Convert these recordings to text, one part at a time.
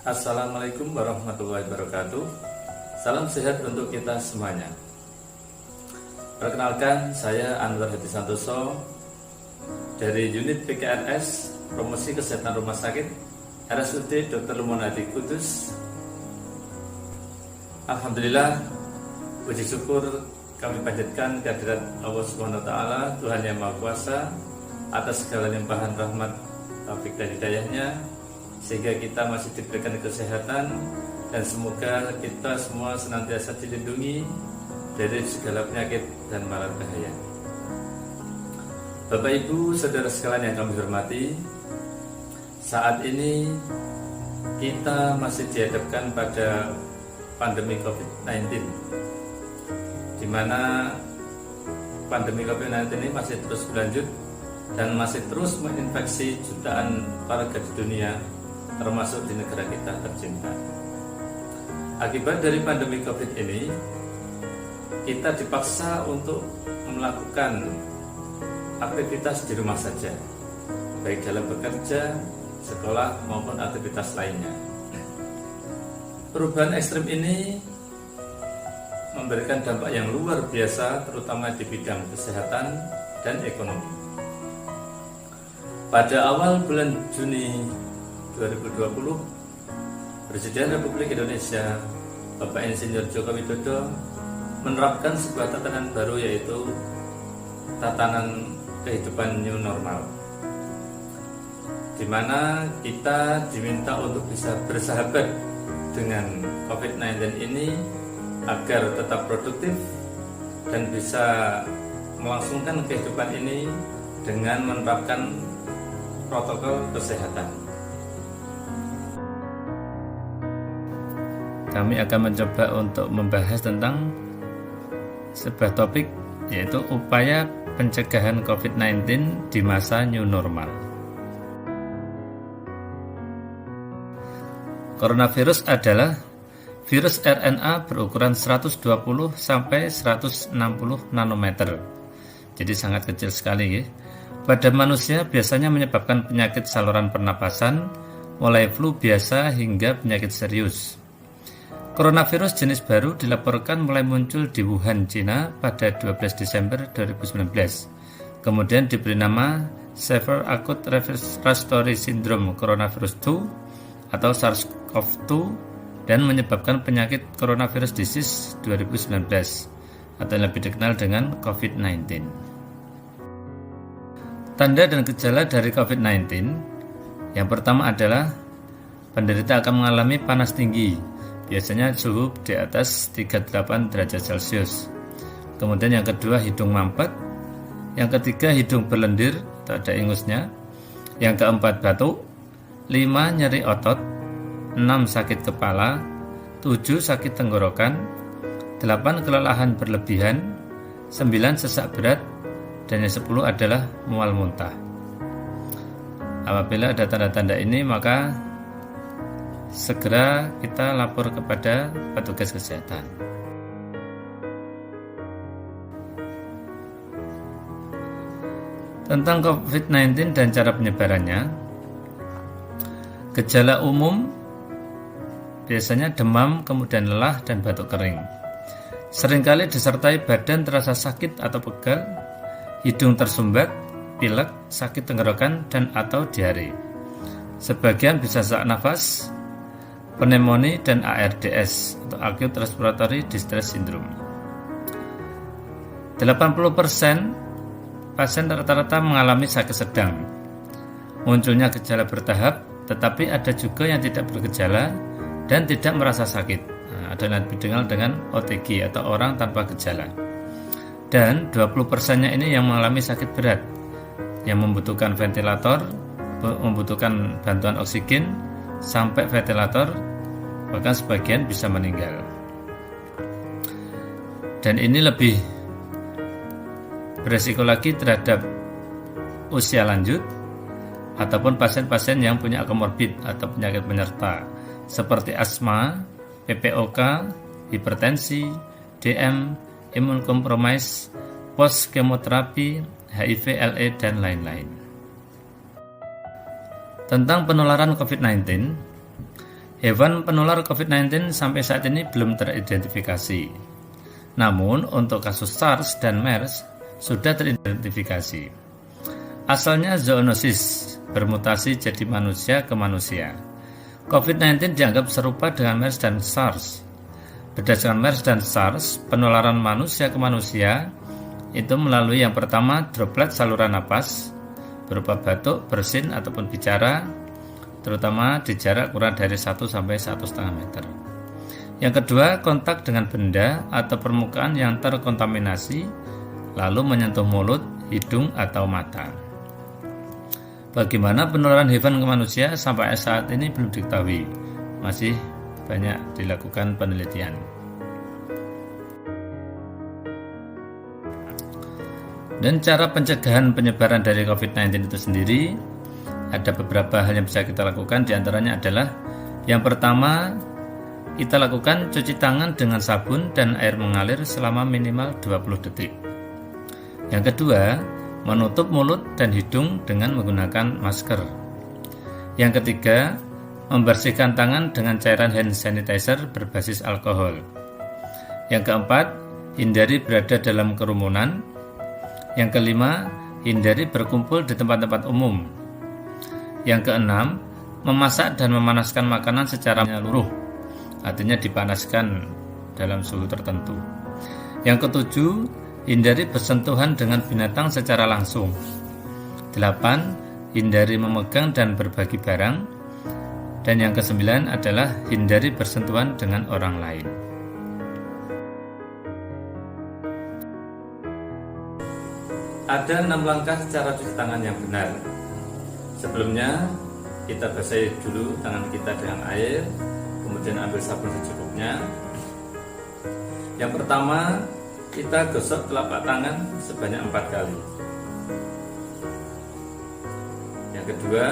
Assalamualaikum warahmatullahi wabarakatuh. Salam sehat untuk kita semuanya. Perkenalkan, saya Anwar Hadi Santoso dari unit PKRS Promosi Kesehatan Rumah Sakit RSUD Dr. Lumonadi Kudus. Alhamdulillah, puji syukur kami panjatkan kehadirat Allah Subhanahu wa taala, Tuhan yang Maha Kuasa, atas segala limpahan rahmat, taufik dan hidayahnya, sehingga kita masih diberikan kesehatan, dan semoga kita semua senantiasa dilindungi dari segala penyakit dan mara bahaya. Bapak Ibu, saudara sekalian yang kami hormati, saat ini kita masih dihadapkan pada pandemi COVID-19, di mana pandemi COVID-19 ini masih terus berlanjut dan masih terus menginfeksi jutaan warga di dunia, termasuk di negara kita tercinta. Akibat dari pandemi COVID ini, kita dipaksa untuk melakukan aktivitas di rumah saja, baik dalam bekerja, sekolah, maupun aktivitas lainnya. Perubahan ekstrim ini memberikan dampak yang luar biasa, terutama di bidang kesehatan dan ekonomi. Pada awal bulan Juni 2020, Presiden Republik Indonesia Bapak Insinyur Joko Widodo menerapkan sebuah tatanan baru, yaitu tatanan kehidupan new normal, di mana kita diminta untuk bisa bersahabat dengan COVID-19 ini agar tetap produktif dan bisa melangsungkan kehidupan ini dengan menerapkan protokol kesehatan. Kami akan mencoba untuk membahas tentang sebuah topik, yaitu upaya pencegahan COVID-19 di masa new normal. Coronavirus adalah virus RNA berukuran 120 sampai 160 nanometer. Jadi sangat kecil sekali ya. Pada manusia biasanya menyebabkan penyakit saluran pernapasan, mulai flu biasa hingga penyakit serius. Coronavirus jenis baru dilaporkan mulai muncul di Wuhan, Cina pada 12 Desember 2019. Kemudian diberi nama Severe Acute Respiratory Syndrome Coronavirus 2 atau SARS-CoV-2 dan menyebabkan penyakit Coronavirus Disease 2019 atau yang lebih dikenal dengan COVID-19. Tanda dan gejala dari COVID-19, yang pertama adalah penderita akan mengalami panas tinggi, biasanya suhu di atas 38 derajat Celcius. Kemudian yang kedua, hidung mampet. Yang ketiga, hidung berlendir atau ada ingusnya. Yang keempat, batuk. 5, nyeri otot. 6, sakit kepala. 7, sakit tenggorokan. 8, kelelahan berlebihan. 9, sesak berat. Dan yang 10 adalah mual muntah. Apabila ada tanda-tanda ini, maka segera kita lapor kepada petugas kesehatan. Tentang COVID-19 dan cara penyebarannya, gejala umum biasanya demam, kemudian lelah dan batuk kering. Seringkali disertai badan terasa sakit atau pegal, hidung tersumbat, pilek, sakit tenggorokan, dan atau diare. Sebagian bisa sesak nafas, pneumonia, dan ARDS atau Acute Respiratory Distress Syndrome. 80% pasien rata-rata mengalami sakit sedang. Munculnya gejala bertahap, tetapi ada juga yang tidak bergejala dan tidak merasa sakit. Ada yang lebih dikenal dengan OTG atau orang tanpa gejala. Dan 20%-nya ini yang mengalami sakit berat, yang membutuhkan ventilator, membutuhkan bantuan oksigen, sampai ventilator, bahkan sebagian bisa meninggal. Dan ini lebih beresiko lagi terhadap usia lanjut ataupun pasien-pasien yang punya komorbid atau penyakit penyerta seperti asma, PPOK, hipertensi, DM, imunkompromis, post kemoterapi, HIV, LA, dan lain-lain. Tentang penularan COVID-19, Hewan penular COVID-19 sampai saat ini belum teridentifikasi. Namun, untuk kasus SARS dan MERS sudah teridentifikasi. Asalnya zoonosis, bermutasi jadi manusia ke manusia. COVID-19 dianggap serupa dengan MERS dan SARS. Berdasarkan MERS dan SARS, penularan manusia ke manusia itu melalui yang pertama droplet saluran napas berupa batuk, bersin ataupun bicara, terutama di jarak kurang dari 1 sampai 1,5 meter. Yang kedua, kontak dengan benda atau permukaan yang terkontaminasi lalu menyentuh mulut, hidung atau mata. Bagaimana penularan hewan ke manusia sampai saat ini belum diketahui. Masih banyak dilakukan penelitian. Dan cara pencegahan penyebaran dari COVID-19 itu sendiri, ada beberapa hal yang bisa kita lakukan. Di antaranya adalah yang pertama, kita lakukan cuci tangan dengan sabun dan air mengalir selama minimal 20 detik. Yang kedua, menutup mulut dan hidung dengan menggunakan masker. Yang ketiga, membersihkan tangan dengan cairan hand sanitizer berbasis alkohol. Yang keempat, hindari berada dalam kerumunan. Yang kelima, hindari berkumpul di tempat-tempat umum. Yang keenam, memasak dan memanaskan makanan secara menyeluruh, artinya dipanaskan dalam suhu tertentu. Yang ketujuh, hindari bersentuhan dengan binatang secara langsung. 8. Hindari memegang dan berbagi barang. Dan yang ke-9 adalah hindari bersentuhan dengan orang lain. Ada 6 langkah cara cuci tangan yang benar. Sebelumnya, kita basahi dulu tangan kita dengan air, kemudian ambil sabun secukupnya. Yang pertama, kita gosok telapak tangan sebanyak 4 kali. Yang kedua,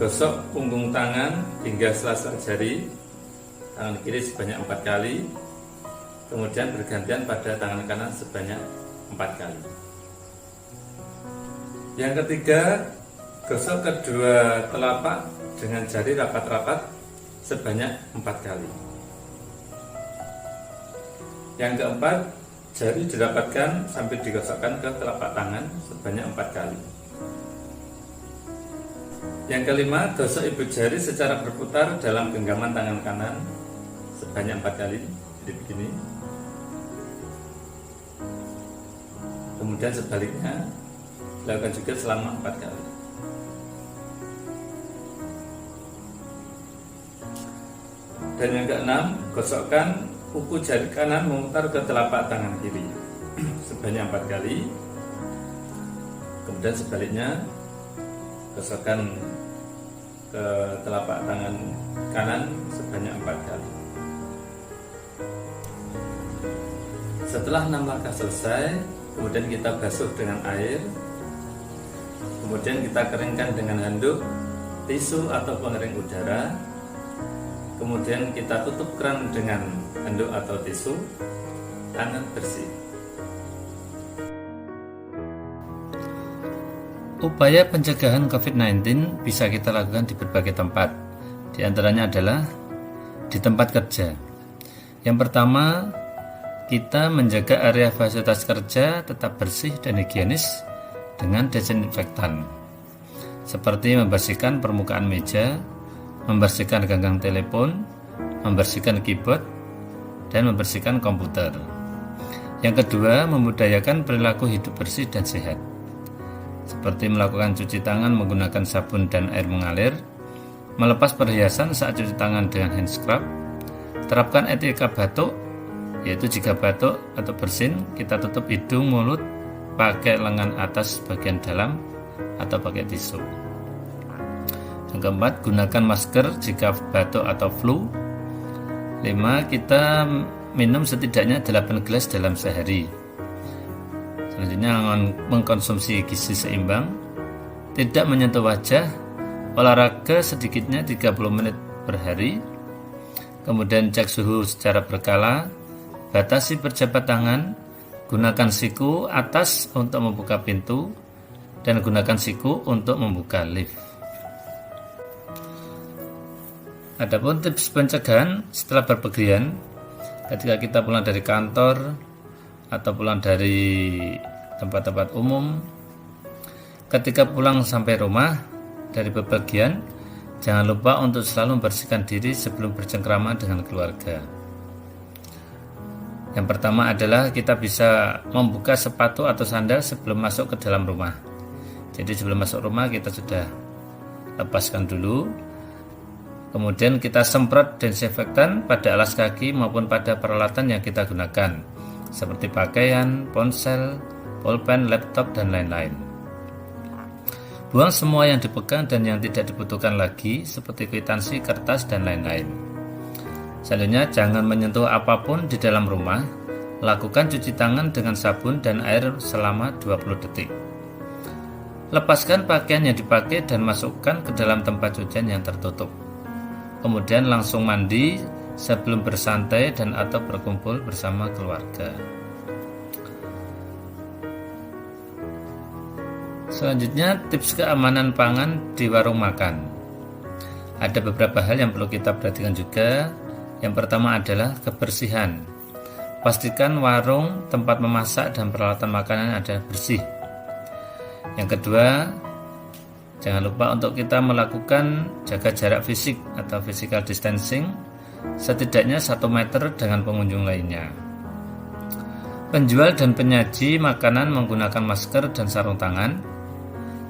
gosok punggung tangan hingga sela-sela jari tangan kiri sebanyak 4 kali. Kemudian bergantian pada tangan kanan sebanyak 4 kali. Yang ketiga, gosok kedua telapak dengan jari rapat-rapat sebanyak 4 kali. Yang keempat, jari dirapatkan sambil digosokkan ke telapak tangan sebanyak 4 kali. Yang kelima, gosok ibu jari secara berputar dalam genggaman tangan kanan sebanyak 4 kali. Jadi begini. Kemudian sebaliknya dilakukan juga selama 4 kali. Dan yang keenam, gosokkan kuku jari kanan memutar ke telapak tangan kiri sebanyak 4 kali. Kemudian sebaliknya, gosokkan ke telapak tangan kanan sebanyak 4 kali. Setelah 6 langkah selesai, kemudian kita basuh dengan air. Kemudian kita keringkan dengan handuk, tisu atau pengering udara. Kemudian kita tutup keran dengan handuk atau tisu, tangan bersih. Upaya pencegahan COVID-19 bisa kita lakukan di berbagai tempat. Di antaranya adalah di tempat kerja. Yang pertama, kita menjaga area fasilitas kerja tetap bersih dan higienis dengan desinfektan, seperti membersihkan permukaan meja, membersihkan ganggang telepon, membersihkan keyboard, dan membersihkan komputer. Yang kedua, memudayakan perilaku hidup bersih dan sehat, seperti melakukan cuci tangan menggunakan sabun dan air mengalir, melepas perhiasan saat cuci tangan dengan hand scrub, terapkan etika batuk, yaitu jika batuk atau bersin, kita tutup hidung, mulut, pakai lengan atas bagian dalam atau pakai tisu. Yang keempat, gunakan masker jika batuk atau flu. 5. Kita minum setidaknya 8 gelas dalam sehari. Selanjutnya, mengkonsumsi gizi seimbang, tidak menyentuh wajah, olahraga sedikitnya 30 menit per hari, kemudian cek suhu secara berkala, batasi berjabat tangan, gunakan siku atas untuk membuka pintu, dan gunakan siku untuk membuka lift. Adapun tips pencegahan setelah berpergian, ketika kita pulang dari kantor atau pulang dari tempat-tempat umum, ketika pulang sampai rumah dari bepergian, jangan lupa untuk selalu membersihkan diri sebelum bercengkrama dengan keluarga. Yang pertama adalah kita bisa membuka sepatu atau sandal sebelum masuk ke dalam rumah. Jadi sebelum masuk rumah kita sudah lepaskan dulu. Kemudian kita semprot desinfektan pada alas kaki maupun pada peralatan yang kita gunakan, seperti pakaian, ponsel, pulpen, laptop, dan lain-lain. Buang semua yang dipegang dan yang tidak dibutuhkan lagi, seperti kwitansi, kertas, dan lain-lain. Selanjutnya, jangan menyentuh apapun di dalam rumah. Lakukan cuci tangan dengan sabun dan air selama 20 detik. Lepaskan pakaian yang dipakai dan masukkan ke dalam tempat cucian yang tertutup. Kemudian langsung mandi sebelum bersantai dan atau berkumpul bersama keluarga. Selanjutnya, tips keamanan pangan di warung makan. Ada beberapa hal yang perlu kita perhatikan juga. Yang pertama adalah kebersihan. Pastikan warung, tempat memasak, dan peralatan makanan ada bersih. Yang kedua, jangan lupa untuk kita melakukan jaga jarak fisik atau physical distancing setidaknya 1 meter dengan pengunjung lainnya. Penjual dan penyaji makanan menggunakan masker dan sarung tangan.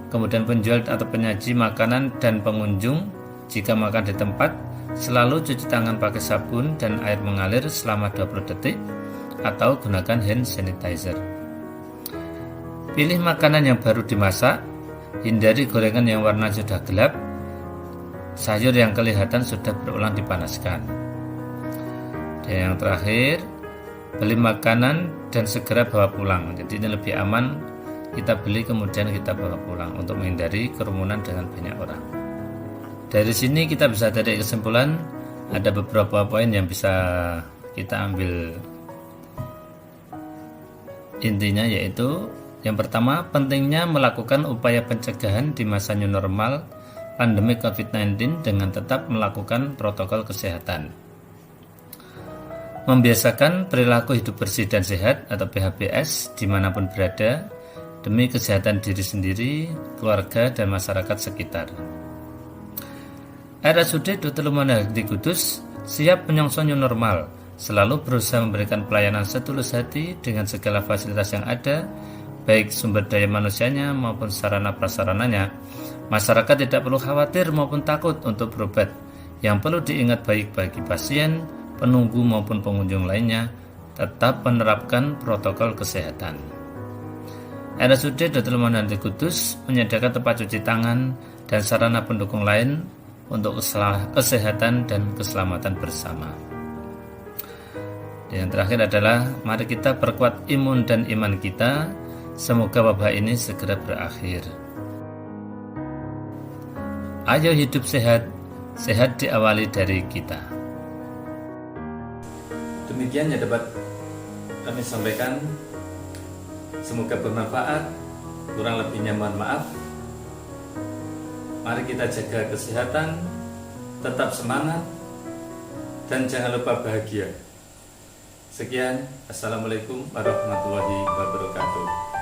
Kemudian penjual atau penyaji makanan dan pengunjung jika makan di tempat selalu cuci tangan pakai sabun dan air mengalir selama 20 detik atau gunakan hand sanitizer. Pilih makanan yang baru dimasak, hindari gorengan yang warna sudah gelap, sayur yang kelihatan sudah berulang dipanaskan. Dan yang terakhir, beli makanan dan segera bawa pulang. Jadi ini lebih aman, kita beli kemudian kita bawa pulang untuk menghindari kerumunan dengan banyak orang. Dari sini kita bisa tarik kesimpulan, ada beberapa poin yang bisa kita ambil intinya, yaitu yang pertama, pentingnya melakukan upaya pencegahan di masa new normal pandemi COVID-19 dengan tetap melakukan protokol kesehatan. Membiasakan perilaku hidup bersih dan sehat atau PHBS dimanapun berada demi kesehatan diri sendiri, keluarga, dan masyarakat sekitar. RSUD Dr. Lumana di Kudus siap menyongsong new normal, selalu berusaha memberikan pelayanan setulus hati dengan segala fasilitas yang ada, baik sumber daya manusianya maupun sarana prasarananya. Masyarakat tidak perlu khawatir maupun takut untuk berobat. Yang perlu diingat baik bagi pasien, penunggu maupun pengunjung lainnya, tetap menerapkan protokol kesehatan. RSUD Dr. Lumana di Kudus menyediakan tempat cuci tangan dan sarana pendukung lain untuk kesehatan dan keselamatan bersama. Dan yang terakhir adalah mari kita perkuat imun dan iman kita. Semoga wabah ini segera berakhir. Ayo hidup sehat, sehat diawali dari kita. Demikian yang dapat kami sampaikan. Semoga bermanfaat. Kurang lebihnya mohon maaf. Mari kita jaga kesehatan, tetap semangat, dan jangan lupa bahagia. Sekian, Assalamualaikum warahmatullahi wabarakatuh.